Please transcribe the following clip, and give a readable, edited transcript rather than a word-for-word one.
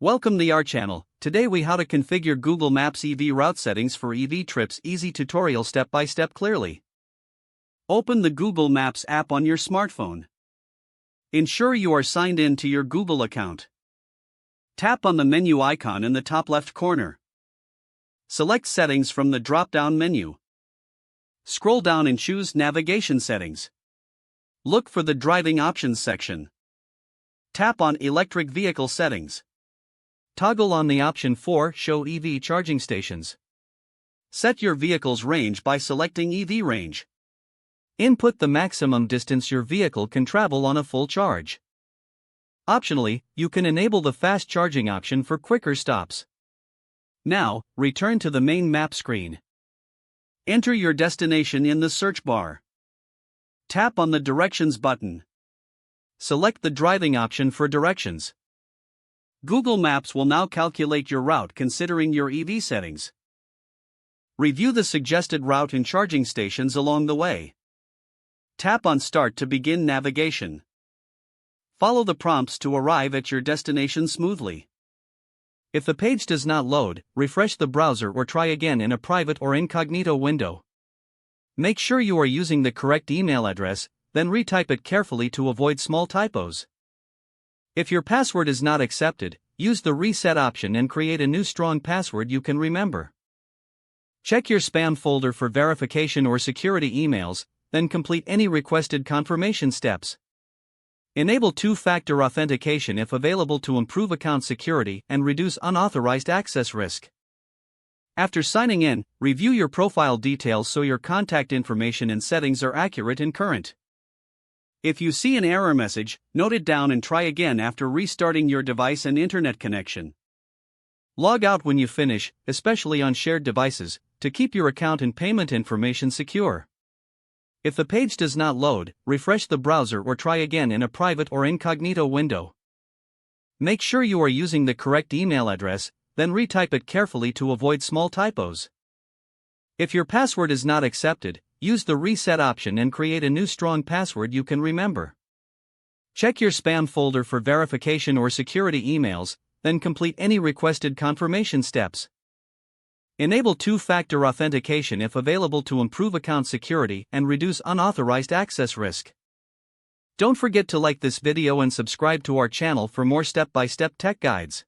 Welcome to our channel. Today we how to configure Google Maps EV route settings for EV trips. Easy tutorial step by step clearly. Open the Google Maps app on your smartphone. Ensure you are signed in to your Google account. Tap on the menu icon in the top left corner. Select Settings from the drop-down menu. Scroll down and choose Navigation Settings. Look for the Driving Options section. Tap on Electric Vehicle Settings. Toggle on the option for Show EV Charging Stations. Set your vehicle's range by selecting EV range. Input the maximum distance your vehicle can travel on a full charge. Optionally, you can enable the fast charging option for quicker stops. Now, return to the main map screen. Enter your destination in the search bar. Tap on the Directions button. Select the driving option for directions. Google Maps will now calculate your route considering your EV settings. Review the suggested route and charging stations along the way. Tap on Start to begin navigation. Follow the prompts to arrive at your destination smoothly. If the page does not load, refresh the browser or try again in a private or incognito window. Make sure you are using the correct email address, then retype it carefully to avoid small typos. If your password is not accepted, use the reset option and create a new strong password you can remember. Check your spam folder for verification or security emails, then complete any requested confirmation steps. Enable two-factor authentication if available to improve account security and reduce unauthorized access risk. After signing in, review your profile details so your contact information and settings are accurate and current. If you see an error message, note it down and try again after restarting your device and internet connection. Log out when you finish, especially on shared devices, to keep your account and payment information secure. If the page does not load, refresh the browser or try again in a private or incognito window. Make sure you are using the correct email address, then retype it carefully to avoid small typos. If your password is not accepted, use the reset option and create a new strong password you can remember. Check your spam folder for verification or security emails, then complete any requested confirmation steps. Enable two-factor authentication if available to improve account security and reduce unauthorized access risk. Don't forget to like this video and subscribe to our channel for more step-by-step tech guides.